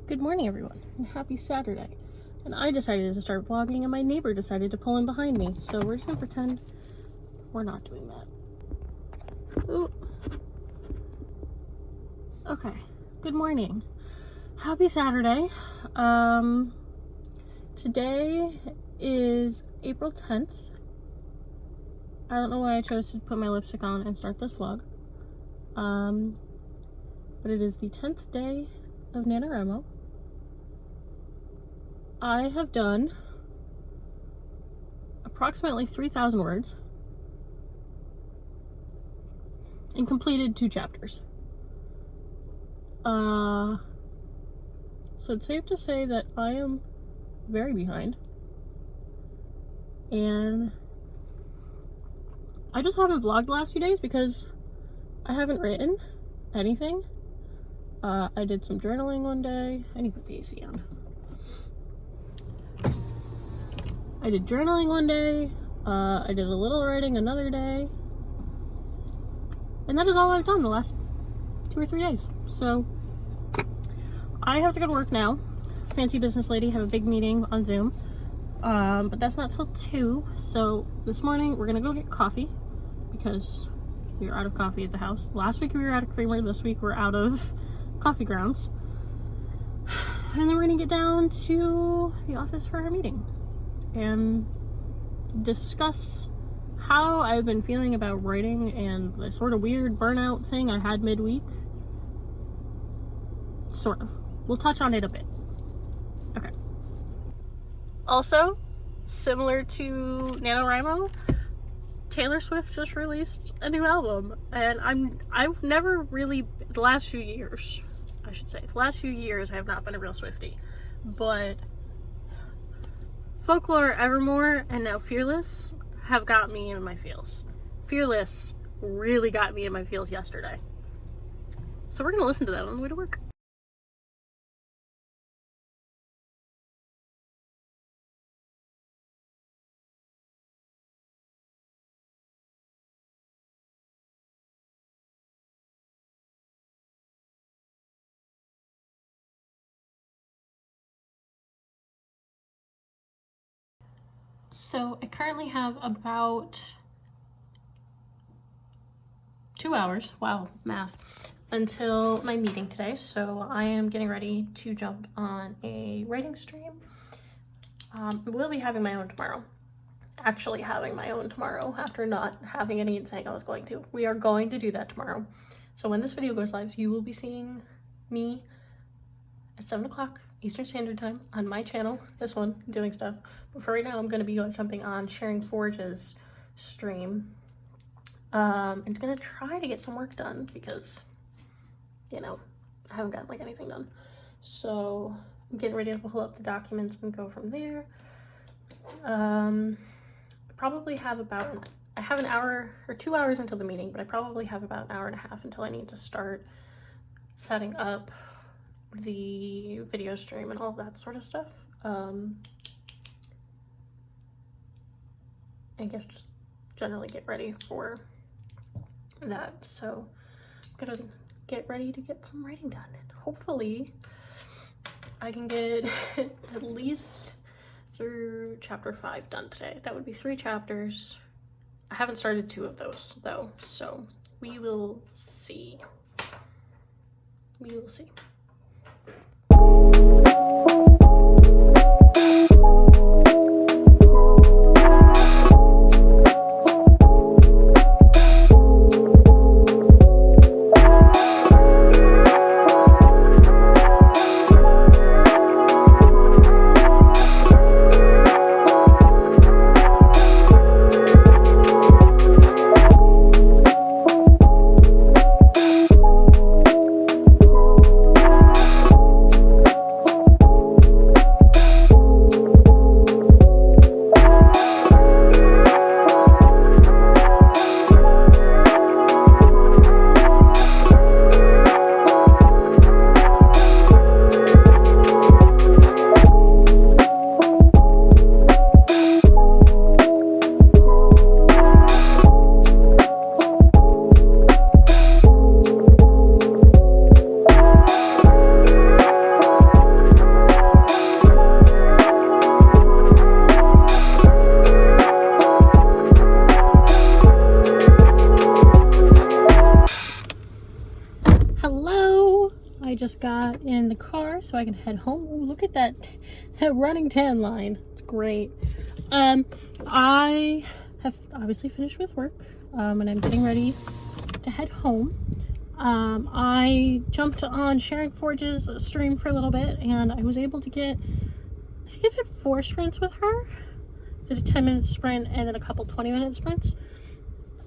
Good morning, everyone, and happy Saturday. And I decided to start vlogging, and my neighbor decided to pull in behind me, so we're just gonna pretend we're not doing that. Ooh. Okay, good morning. Happy Saturday. Today is April 10th. I don't know why I chose to put my lipstick on and start this vlog. But it is the 10th day of NaNoWriMo. I have done approximately 3,000 words and completed 2 chapters. So it's safe to say that I am very behind. And I just haven't vlogged the last few days because I haven't written anything. I did some journaling one day. I need to put the AC on. I did journaling one day. I did a little writing another day. And that is all I've done the last 2 or 3 days. So I have to go to work now. Fancy business lady, have a big meeting on Zoom. But that's not till 2. So this morning we're gonna go get coffee because we are out of coffee at the house. Last week we were out of creamer. This week we're out of coffee grounds. And then we're gonna get down to the office for our meeting and discuss how I've been feeling about writing and the sort of weird burnout thing I had midweek. Sort of. We'll touch on it a bit. Okay. Also, similar to NaNoWriMo, Taylor Swift just released a new album, and I've never really, the last few years, I should say, the last few years I have not been a real Swiftie, but Folklore, Evermore, and now Fearless have got me in my feels. Fearless really got me in my feels yesterday. So we're gonna listen to that on the way to work. So I currently have about 2 hours, wow, math, until my meeting today. So I am getting ready to jump on a writing stream. We'll be having my own tomorrow. Actually having my own tomorrow after not having any and saying I was going to. We are going to do that tomorrow. So when this video goes live, you will be seeing me at 7 o'clock Eastern Standard Time on my channel, this one, doing stuff. But for right now, I'm going to be jumping on Sharing Forge's stream. And going to try to get some work done because, you know, I haven't gotten like anything done. So I'm getting ready to pull up the documents and go from there. Probably have about, I have an hour or 2 hours until the meeting, but I probably have about an hour and a half until I need to start setting up the video stream and all that sort of stuff. I guess just generally get ready for that. So I'm gonna get ready to get some writing done, and hopefully I can get at least through chapter 5 done today. That would be 3 chapters. I haven't started 2 of those though, so we will see. We will see. hours so I can head home. Ooh, look at that running tan line. It's great. I have obviously finished with work, and I'm getting ready to head home. I jumped on Sharing Forge's stream for a little bit, and I was able to get, I think I did 4 sprints with her. Did a 10-minute sprint and then a couple 20-minute sprints.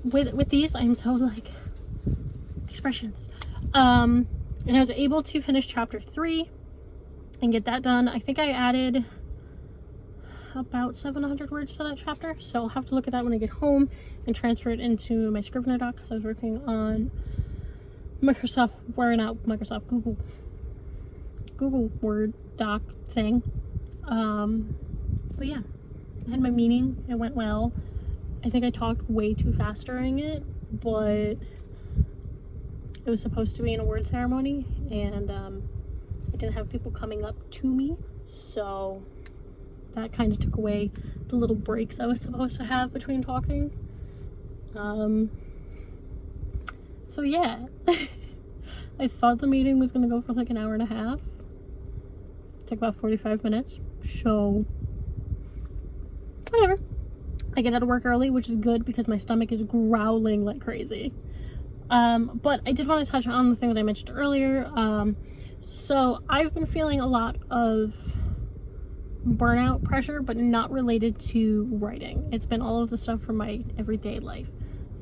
With these, I'm so like, expressions. And I was able to finish chapter 3 and get that done. I think I added about 700 words to that chapter, so I'll have to look at that when I get home and transfer it into my Scrivener doc, because I was working on Google Word doc thing. But yeah, I had my meeting, it went well. I think I talked way too fast during it, but it was supposed to be an award ceremony, and I didn't have people coming up to me, so that kind of took away the little breaks I was supposed to have between talking. So yeah, I thought the meeting was gonna go for like an hour and a half. It took about 45 minutes, so whatever. I get out of work early, which is good because my stomach is growling like crazy. But I did want to touch on the thing that I mentioned earlier. So I've been feeling a lot of burnout pressure, but not related to writing. It's been all of the stuff from my everyday life,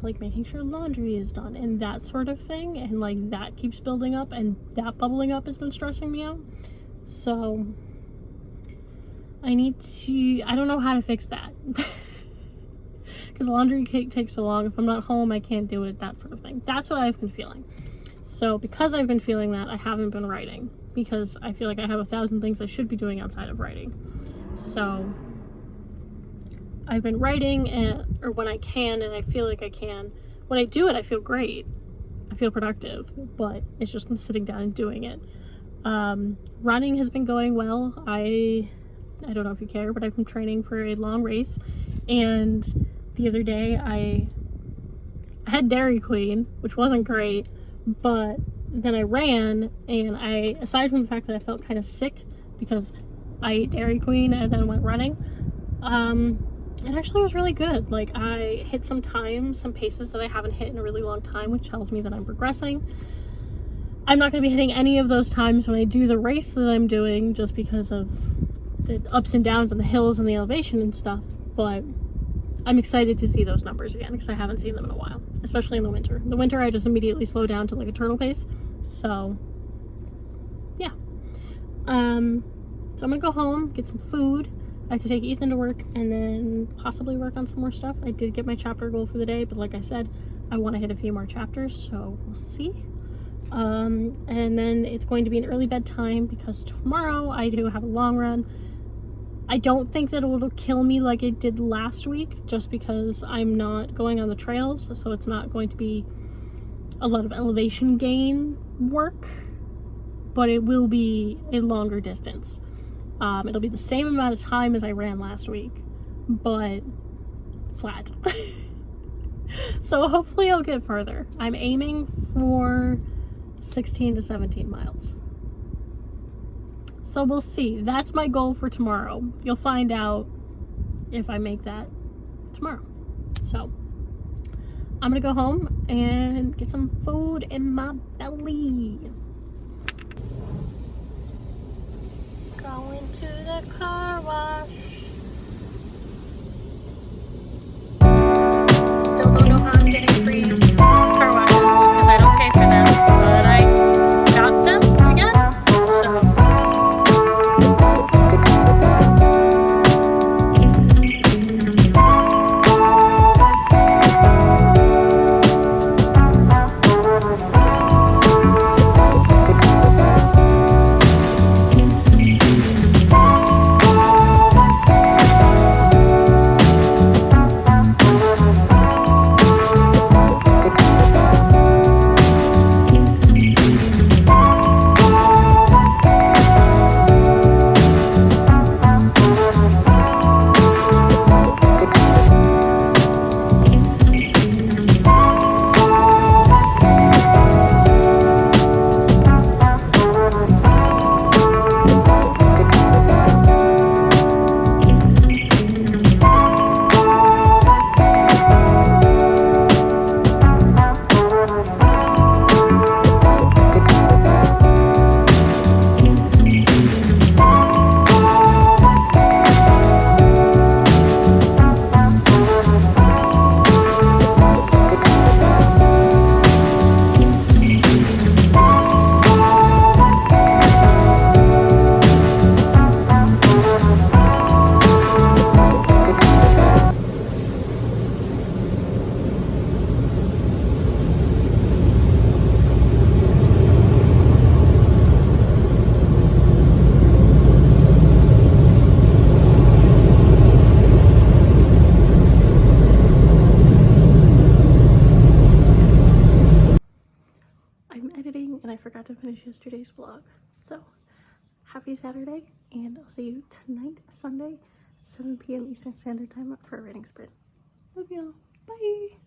like making sure laundry is done and that sort of thing, and like that keeps building up, and that bubbling up has been stressing me out. So I don't know how to fix that. Because laundry takes so long. If I'm not home, I can't do it, that sort of thing. That's what I've been feeling. So because I've been feeling that, I haven't been writing, because I feel like I have 1,000 things I should be doing outside of writing. So I've been writing, or when I can, and I feel like I can. When I do it, I feel great. I feel productive, but it's just sitting down and doing it. Running has been going well. I don't know if you care, but I've been training for a long race, and the other day I had Dairy Queen, which wasn't great, but then I ran, and aside from the fact that I felt kind of sick because I ate Dairy Queen and then went running, it actually was really good. Like, I hit some paces that I haven't hit in a really long time, which tells me that I'm progressing. I'm not going to be hitting any of those times when I do the race that I'm doing, just because of the ups and downs and the hills and the elevation and stuff, but I'm excited to see those numbers again, because I haven't seen them in a while, especially in the winter. In the winter, I just immediately slow down to like a turtle pace, so yeah. So I'm gonna go home, get some food. I have to take Ethan to work, and then possibly work on some more stuff. I did get my chapter goal for the day, but like I said, I want to hit a few more chapters, so we'll see. And then it's going to be an early bedtime, because tomorrow I do have a long run. I don't think that it will kill me like it did last week, just because I'm not going on the trails, so it's not going to be a lot of elevation gain work, but it will be a longer distance. It'll be the same amount of time as I ran last week, but flat. So hopefully I'll get further. I'm aiming for 16 to 17 miles. So we'll see. That's my goal for tomorrow. You'll find out if I make that tomorrow. So I'm gonna go home and get some food in my belly. Going to the car wash. Still don't know how I'm getting free car washes, because I don't pay for them, but I got them again. So yesterday's vlog. So happy Saturday, and I'll see you tonight, Sunday, 7 p.m. Eastern Standard Time for a writing sprint. Love y'all. Bye.